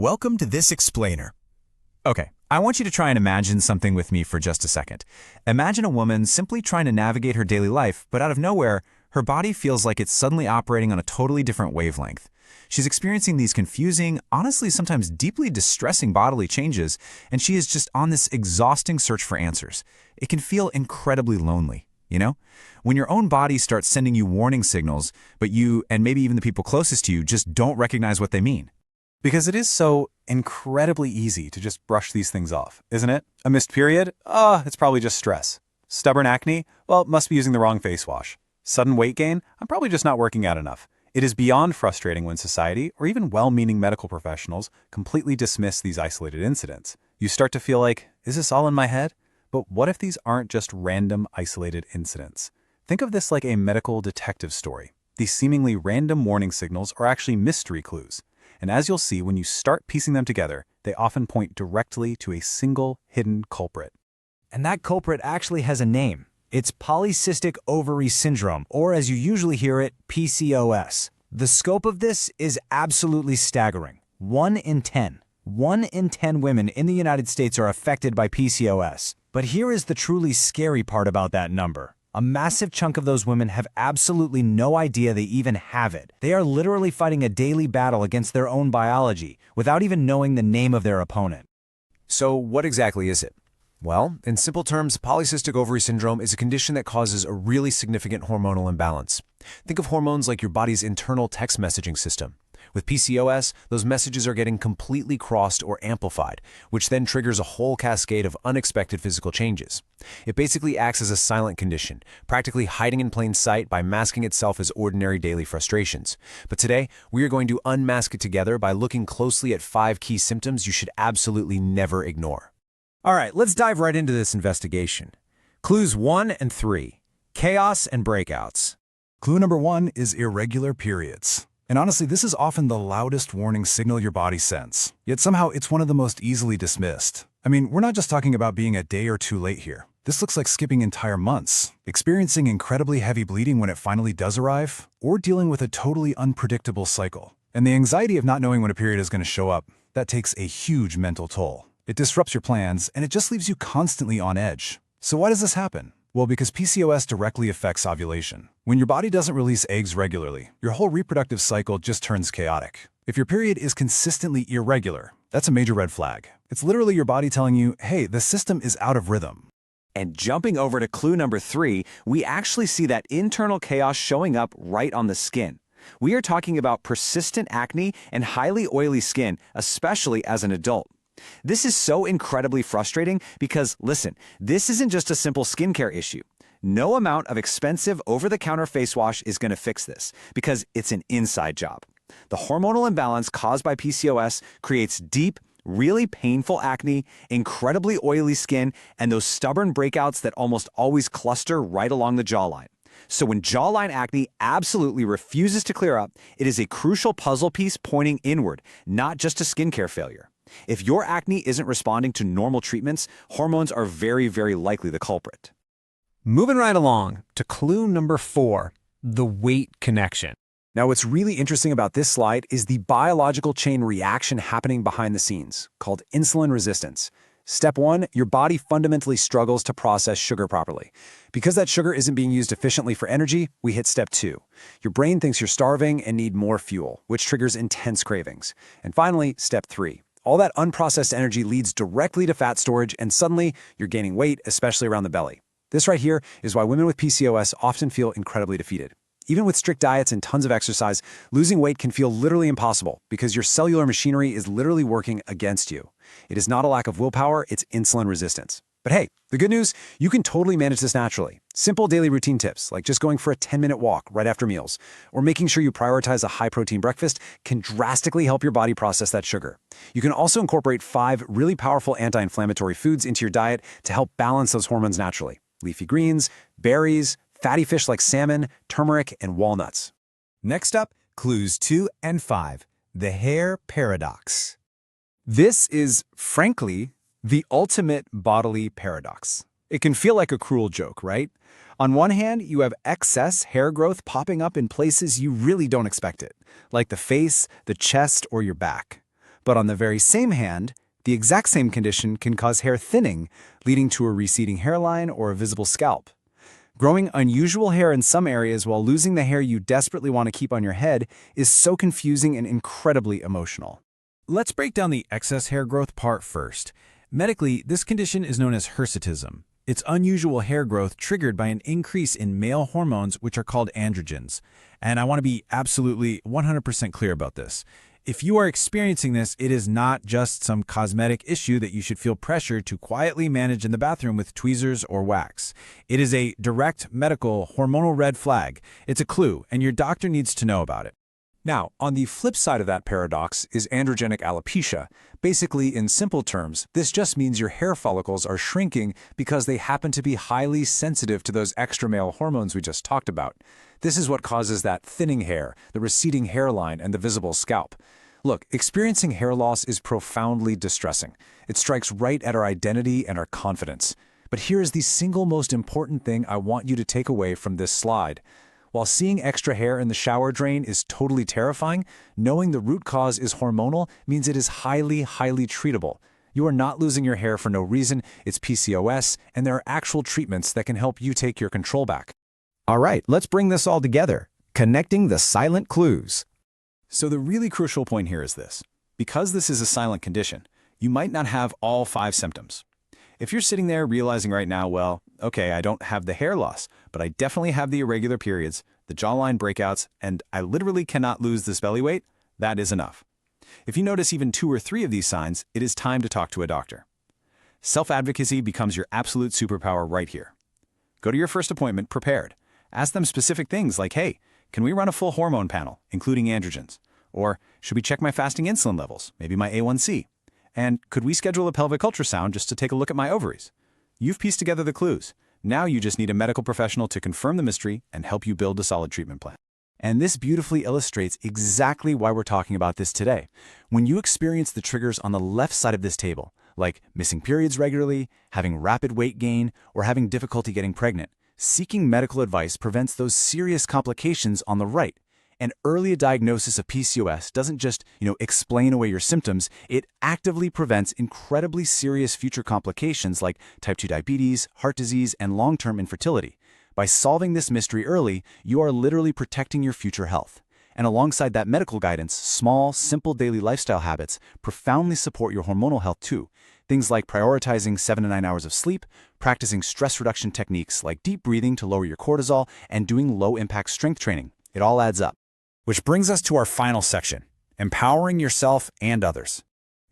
Welcome to this explainer. Okay, I want you to try and imagine something with me for just a second. Imagine a woman simply trying to navigate her daily life, but out of nowhere, her body feels like it's suddenly operating on a totally different wavelength. She's experiencing these confusing, honestly sometimes deeply distressing bodily changes, and she is just on this exhausting search for answers. It can feel incredibly lonely, you know? When your own body starts sending you warning signals, but you, and maybe even the people closest to you, just don't recognize what they mean. Because it is so incredibly easy to just brush these things off, isn't it? A missed period? It's probably just stress. Stubborn acne? Well, must be using the wrong face wash. Sudden weight gain? I'm probably just not working out enough. It is beyond frustrating when society, or even well-meaning medical professionals, completely dismiss these isolated incidents. You start to feel like, is this all in my head? But what if these aren't just random, isolated incidents? Think of this like a medical detective story. These seemingly random warning signals are actually mystery clues. And as you'll see, when you start piecing them together, they often point directly to a single hidden culprit. And that culprit actually has a name. It's Polycystic ovary syndrome, or as you usually hear it, PCOS. The scope of this is absolutely staggering. 1 in 10. 1 in 10 women in the United States are affected by PCOS. But here is the truly scary part about that number. A massive chunk of those women have absolutely no idea they even have it. They are literally fighting a daily battle against their own biology without even knowing the name of their opponent. So what exactly is it? Well, in simple terms, polycystic ovary syndrome is a condition that causes a really significant hormonal imbalance. Think of hormones like your body's internal text messaging system. With PCOS, those messages are getting completely crossed or amplified, which then triggers a whole cascade of unexpected physical changes. It basically acts as a silent condition, practically hiding in plain sight by masking itself as ordinary daily frustrations. But today, we are going to unmask it together by looking closely at 5 key symptoms you should absolutely never ignore. All right, let's dive right into this investigation. Clues 1 and 3, chaos and breakouts. Clue number 1 is irregular periods. And honestly, this is often the loudest warning signal your body sends. Yet somehow it's one of the most easily dismissed. I mean, we're not just talking about being a day or two late here. This looks like skipping entire months, experiencing incredibly heavy bleeding when it finally does arrive, or dealing with a totally unpredictable cycle. And the anxiety of not knowing when a period is going to show up, that takes a huge mental toll. It disrupts your plans, and it just leaves you constantly on edge. So why does this happen? Well, because PCOS directly affects ovulation. When your body doesn't release eggs regularly, your whole reproductive cycle just turns chaotic. If your period is consistently irregular, that's a major red flag. It's literally your body telling you, hey, the system is out of rhythm. And jumping over to clue number 3, we actually see that internal chaos showing up right on the skin. We are talking about persistent acne and highly oily skin, especially as an adult. This is so incredibly frustrating because, listen, this isn't just a simple skincare issue. No amount of expensive over-the-counter face wash is going to fix this because it's an inside job. The hormonal imbalance caused by PCOS creates deep, really painful acne, incredibly oily skin, and those stubborn breakouts that almost always cluster right along the jawline. So when jawline acne absolutely refuses to clear up, it is a crucial puzzle piece pointing inward, not just a skincare failure. If your acne isn't responding to normal treatments, hormones are very, very likely the culprit. Moving right along to clue number 4, the weight connection. Now, what's really interesting about this slide is the biological chain reaction happening behind the scenes, called insulin resistance. Step 1, your body fundamentally struggles to process sugar properly. Because that sugar isn't being used efficiently for energy, we hit step 2. Your brain thinks you're starving and need more fuel, which triggers intense cravings. And finally, step 3. All that unprocessed energy leads directly to fat storage, and suddenly you're gaining weight, especially around the belly. This right here is why women with PCOS often feel incredibly defeated. Even with strict diets and tons of exercise, losing weight can feel literally impossible because your cellular machinery is literally working against you. It is not a lack of willpower, it's insulin resistance. But hey, the good news, you can totally manage this naturally. Simple daily routine tips, like just going for a 10-minute walk right after meals, or making sure you prioritize a high-protein breakfast can drastically help your body process that sugar. You can also incorporate 5 really powerful anti-inflammatory foods into your diet to help balance those hormones naturally. Leafy greens, berries, fatty fish like salmon, turmeric, and walnuts. Next up, clues 2 and 5, the hair paradox. This is, frankly, the ultimate bodily paradox. It can feel like a cruel joke, right? On one hand, you have excess hair growth popping up in places you really don't expect it, like the face, the chest, or your back. But on the very same hand, the exact same condition can cause hair thinning, leading to a receding hairline or a visible scalp. Growing unusual hair in some areas while losing the hair you desperately want to keep on your head is so confusing and incredibly emotional. Let's break down the excess hair growth part first. Medically, this condition is known as hirsutism. It's unusual hair growth triggered by an increase in male hormones, which are called androgens. And I want to be absolutely 100% clear about this. If you are experiencing this, it is not just some cosmetic issue that you should feel pressure to quietly manage in the bathroom with tweezers or wax. It is a direct medical hormonal red flag. It's a clue, and your doctor needs to know about it. Now, on the flip side of that paradox is androgenic alopecia. Basically, in simple terms, this just means your hair follicles are shrinking because they happen to be highly sensitive to those extra male hormones we just talked about. This is what causes that thinning hair, the receding hairline, and the visible scalp. Look, experiencing hair loss is profoundly distressing. It strikes right at our identity and our confidence. But here is the single most important thing I want you to take away from this slide. While seeing extra hair in the shower drain is totally terrifying, knowing the root cause is hormonal means it is highly, highly treatable. You are not losing your hair for no reason, it's PCOS, and there are actual treatments that can help you take your control back. All right, let's bring this all together. Connecting the silent clues. So the really crucial point here is this. Because this is a silent condition, you might not have all 5 symptoms. If you're sitting there realizing right now, well, okay, I don't have the hair loss, but I definitely have the irregular periods, the jawline breakouts, and I literally cannot lose this belly weight, that is enough. If you notice even 2 or 3 of these signs, it is time to talk to a doctor. Self-advocacy becomes your absolute superpower right here. Go to your first appointment prepared. Ask them specific things like, hey, can we run a full hormone panel, including androgens? Or should we check my fasting insulin levels, maybe my A1C? And could we schedule a pelvic ultrasound just to take a look at my ovaries? You've pieced together the clues. Now you just need a medical professional to confirm the mystery and help you build a solid treatment plan. And this beautifully illustrates exactly why we're talking about this today. When you experience the triggers on the left side of this table, like missing periods regularly, having rapid weight gain, or having difficulty getting pregnant, seeking medical advice prevents those serious complications on the right. And early diagnosis of PCOS doesn't just, explain away your symptoms, it actively prevents incredibly serious future complications like type 2 diabetes, heart disease, and long-term infertility. By solving this mystery early, you are literally protecting your future health. And alongside that medical guidance, small, simple daily lifestyle habits profoundly support your hormonal health too. Things like prioritizing 7 to 9 hours of sleep, practicing stress reduction techniques like deep breathing to lower your cortisol, and doing low-impact strength training. It all adds up. Which brings us to our final section, empowering yourself and others.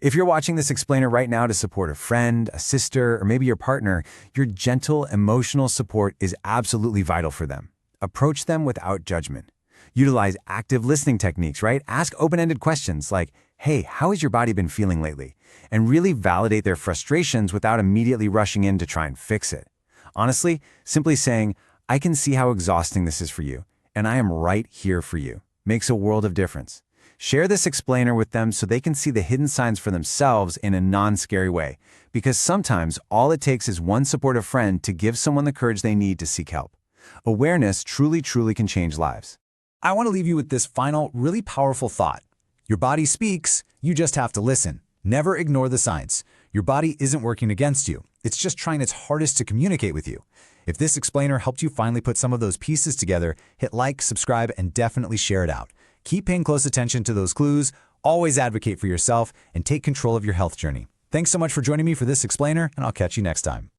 If you're watching this explainer right now to support a friend, a sister, or maybe your partner, your gentle, emotional support is absolutely vital for them. Approach them without judgment. Utilize active listening techniques, right? Ask open-ended questions like, hey, how has your body been feeling lately? And really validate their frustrations without immediately rushing in to try and fix it. Honestly, simply saying, I can see how exhausting this is for you, and I am right here for you, makes a world of difference. Share this explainer with them so they can see the hidden signs for themselves in a non-scary way, because sometimes all it takes is one supportive friend to give someone the courage they need to seek help. Awareness truly can change lives. I want to leave you with this final, really powerful thought. Your body speaks, you just have to listen. Never ignore the signs. Your body isn't working against you. It's just trying its hardest to communicate with you. If this explainer helped you finally put some of those pieces together, hit like, subscribe, and definitely share it out. Keep paying close attention to those clues, always advocate for yourself, and take control of your health journey. Thanks so much for joining me for this explainer, and I'll catch you next time.